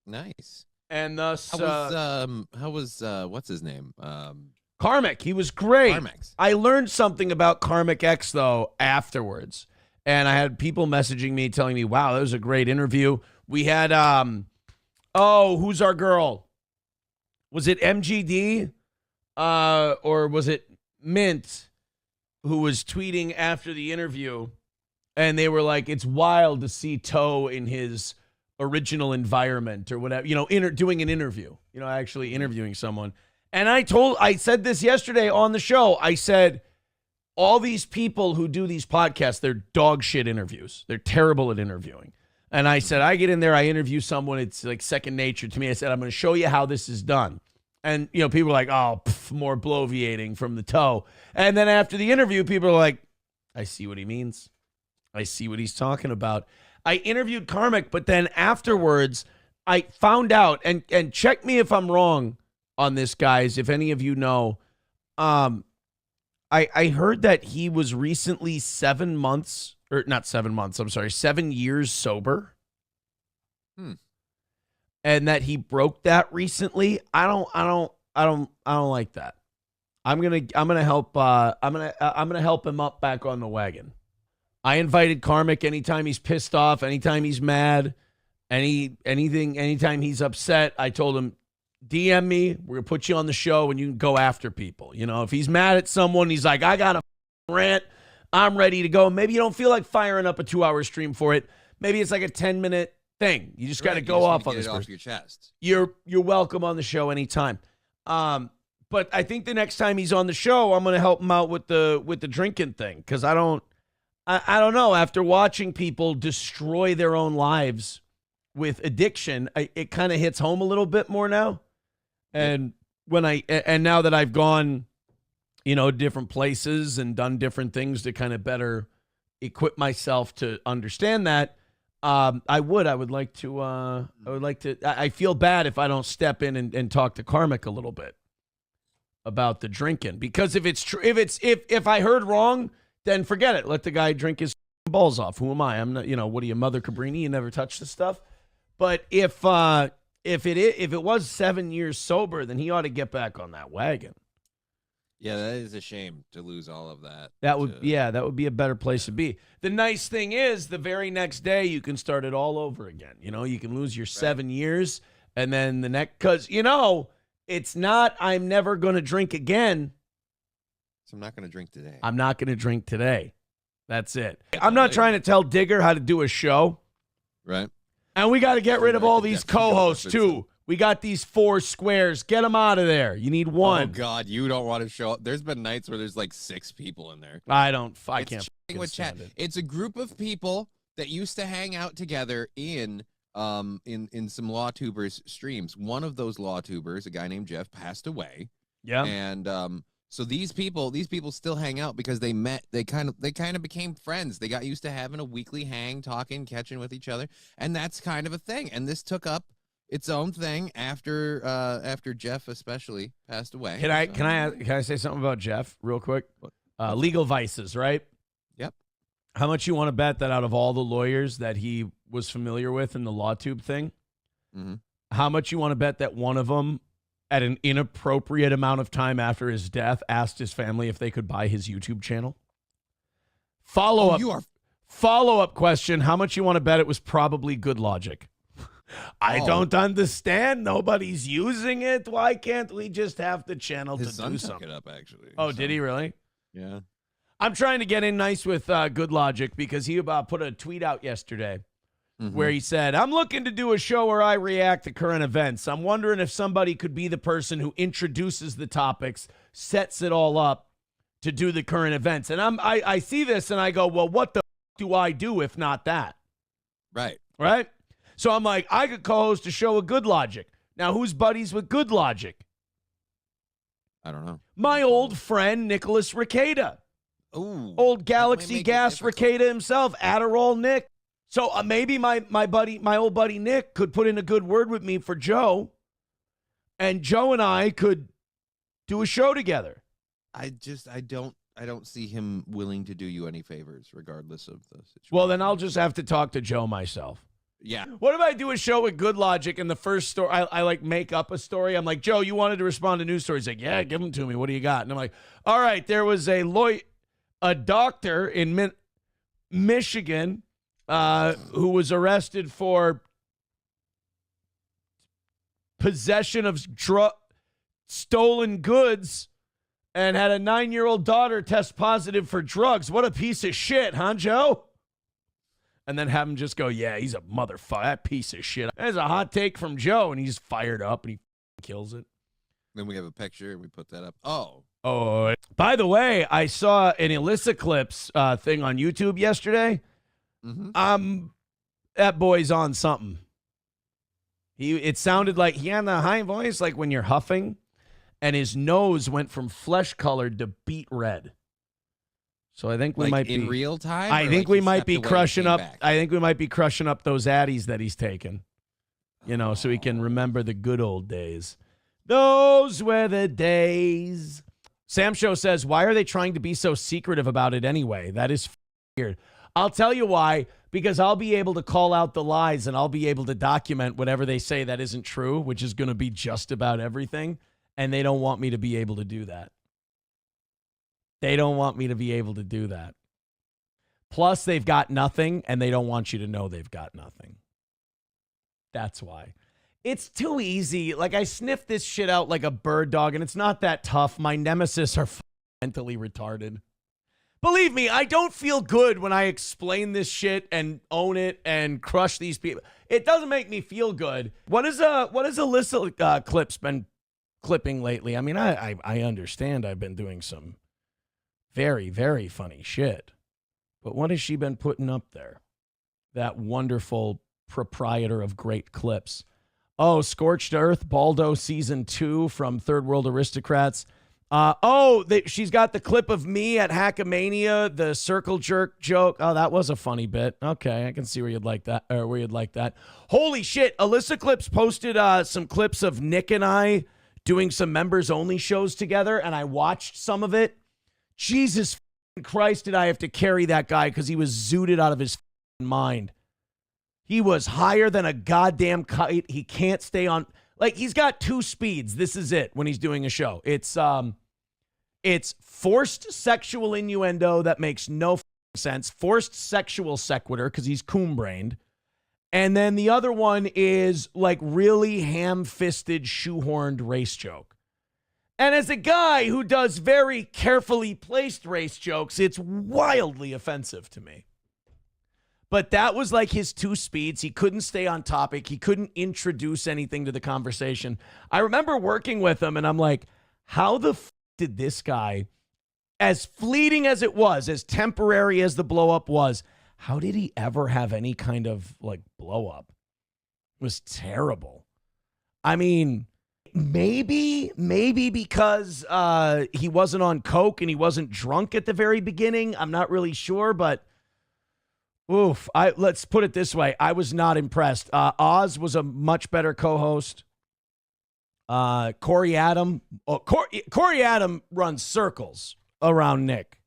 Nice. And thus, how was what's his name? Karmic. He was great. Karmic. I learned something about Karmic X, though, afterwards. And I had people messaging me telling me, wow, that was a great interview. We had, who's our girl? Was it MGD? Or was it Mint who was tweeting after the interview? And they were like, it's wild to see Toe in his original environment or whatever, doing an interview, actually interviewing someone. And I said this yesterday on the show. I said, all these people who do these podcasts, they're dog shit interviews. They're terrible at interviewing. And I said, I get in there, I interview someone. It's like second nature to me. I said, I'm going to show you how this is done. And, people are like, oh, more bloviating from the Toe. And then after the interview, people are like, I see what he means. I see what he's talking about. I interviewed Karmic, but then afterwards, I found out, and check me if I'm wrong on this, guys, if any of you know, I heard that he was recently 7 years sober. And that he broke that recently. I don't like that. I'm gonna help him up back on the wagon. I invited Karmic anytime he's pissed off, anytime he's mad, anytime he's upset. I told him, DM me. We're gonna put you on the show and you can go after people. If he's mad at someone, he's like, I got a rant. I'm ready to go. Maybe you don't feel like firing up a 2-hour stream for it. Maybe it's like a 10-minute thing. You just got to go off on this person. Off your chest. You're welcome on the show anytime. But I think the next time he's on the show, I'm going to help him out with the drinking thing, because I don't know. After watching people destroy their own lives with addiction, it kind of hits home a little bit more now. And now that I've gone, different places and done different things to kind of better equip myself to understand that, I would like to, I feel bad if I don't step in and talk to Karmic a little bit about the drinking, because if it's true, if I heard wrong, then forget it. Let the guy drink his balls off. Who am I? I'm not, what are you, Mother Cabrini? You never touch this stuff. But if it was 7 years sober, then he ought to get back on that wagon. Yeah, that is a shame to lose all of that. That would be a better place to be. The nice thing is, the very next day you can start it all over again. You can lose your 7 years, and then the next, because it's not, I'm never going to drink again. So I'm not going to drink today. I'm not going to drink today. That's it. I'm not trying to tell Digger how to do a show. Right. And we got to get rid of all these co-hosts too. We got these 4 squares. Get them out of there. You need one. Oh, God, you don't want to show up. There's been nights where there's like 6 people in there. I can't. With chat. It's a group of people that used to hang out together in some LawTubers streams. One of those LawTubers, a guy named Jeff, passed away. Yeah. And so these people still hang out because they met. They kind of became friends. They got used to having a weekly hang, talking, catching with each other, and that's kind of a thing. And this took up its own thing after Jeff especially passed away. Can I say something about Jeff real quick? Legal vices, right? Yep. How much you want to bet that out of all the lawyers that he was familiar with in the LawTube thing, how much you want to bet that one of them, at an inappropriate amount of time after his death, asked his family if they could buy his YouTube channel? Follow-up question, how much you want to bet it was probably good logic? I don't understand. Nobody's using it. Why can't we just have the channel His to son do took something? it up, actually. Oh, did he really? Yeah. I'm trying to get in nice with Good Logic, because he put a tweet out yesterday where he said, I'm looking to do a show where I react to current events. I'm wondering if somebody could be the person who introduces the topics, sets it all up to do the current events. And I see this and I go, well, what the do I do if not that? Right. Right? So I'm like, I could co-host a show with Good Logic. Now, who's buddies with Good Logic? I don't know. My old friend, Nicholas Rekieta. Ooh. Old Galaxy Gas Rekieta himself, Adderall Nick. So maybe my old buddy Nick could put in a good word with me for Joe, and Joe and I could do a show together. I don't see him willing to do you any favors, regardless of the situation. Well, then I'll just have to talk to Joe myself. Yeah. What if I do a show with Good Logic and the first story, I like make up a story. I'm like, Joe, you wanted to respond to news stories. He's like, yeah, give them to me. What do you got? And I'm like, all right, there was a doctor in Michigan who was arrested for possession of stolen goods and had a 9-year-old daughter test positive for drugs. What a piece of shit, huh, Joe? And then have him just go, yeah, he's a motherfucker, that piece of shit. That's a hot take from Joe, and he's fired up, and he kills it. Then we have a picture, and we put that up. Oh, by the way, I saw an Alyssa Clips thing on YouTube yesterday. That boy's on something. It sounded like he had the high voice, like when you're huffing, and his nose went from flesh-colored to beet red. So I think we might be in real time. I think we might be crushing up. I think we might be crushing up those Addies that he's taken. So he can remember the good old days. Those were the days. Sam Show says, why are they trying to be so secretive about it anyway? That is weird. I'll tell you why. Because I'll be able to call out the lies and I'll be able to document whatever they say that isn't true, which is going to be just about everything. And they don't want me to be able to do that. They don't want me to be able to do that. Plus, they've got nothing, and they don't want you to know they've got nothing. That's why. It's too easy. Like, I sniff this shit out like a bird dog, and it's not that tough. My nemesis are mentally retarded. Believe me, I don't feel good when I explain this shit and own it and crush these people. It doesn't make me feel good. What has Alyssa Clips been clipping lately? I mean, I understand I've been doing some very, very funny shit. But what has she been putting up there? That wonderful proprietor of great clips. Oh, Scorched Earth, Baldo Season 2 from Third World Aristocrats. She's got the clip of me at Hackamania, the circle jerk joke. Oh, that was a funny bit. Okay, I can see where you'd like that. Holy shit, Alyssa Clips posted some clips of Nick and I doing some members-only shows together, and I watched some of it. Jesus Christ, did I have to carry that guy because he was zooted out of his mind. He was higher than a goddamn kite. He can't stay on. Like, he's got two speeds. This is it when he's doing a show. It's forced sexual innuendo that makes no sense. Forced sexual sequitur because he's coon-brained. And then the other one is like really ham-fisted, shoehorned race joke. And as a guy who does very carefully placed race jokes, it's wildly offensive to me. But that was like his two speeds. He couldn't stay on topic. He couldn't introduce anything to the conversation. I remember working with him, and I'm like, how the did this guy, as fleeting as it was, as temporary as the blow-up was, how did he ever have any kind of, like, blow-up? It was terrible. I mean, maybe because he wasn't on coke and he wasn't drunk at the very beginning. I'm not really sure, but oof. Let's put it this way. I was not impressed. Oz was a much better co-host. Corey Adam runs circles around Nick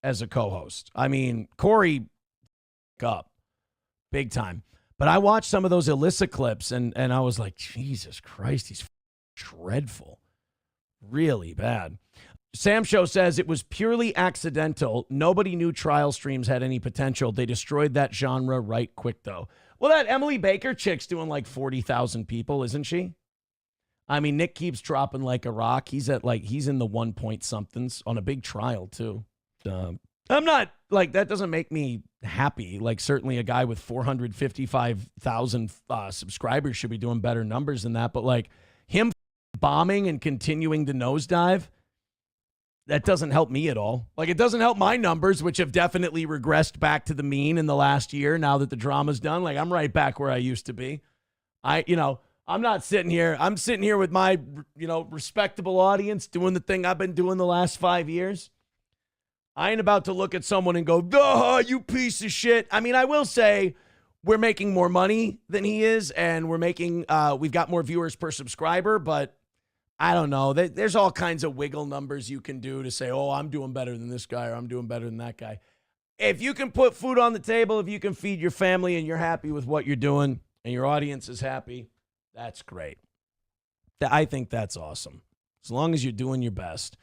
as a co-host. I mean, Corey up big time. But I watched some of those Alyssa clips and I was like, Jesus Christ, he's dreadful. Really bad. Sam Show says it was purely accidental. Nobody knew trial streams had any potential. They destroyed that genre right quick, though. Well, that Emily Baker chick's doing like 40,000 people, isn't she? I mean, Nick keeps dropping like a rock. He's in the 1 point somethings on a big trial, too. I'm not, like, that doesn't make me happy. Like, certainly a guy with 455,000 subscribers should be doing better numbers than that. But, like, him bombing and continuing to nosedive, that doesn't help me at all. Like, it doesn't help my numbers, which have definitely regressed back to the mean in the last year now that the drama's done. Like, I'm right back where I used to be. I'm not sitting here. I'm sitting here with my, respectable audience doing the thing I've been doing the last 5 years. I ain't about to look at someone and go, duh, you piece of shit. I mean, I will say we're making more money than he is, and we've got more viewers per subscriber, but I don't know. There's all kinds of wiggle numbers you can do to say, oh, I'm doing better than this guy or I'm doing better than that guy. if you can put food on the table, if you can feed your family and you're happy with what you're doing and your audience is happy, that's great. I think that's awesome. As long as you're doing your best.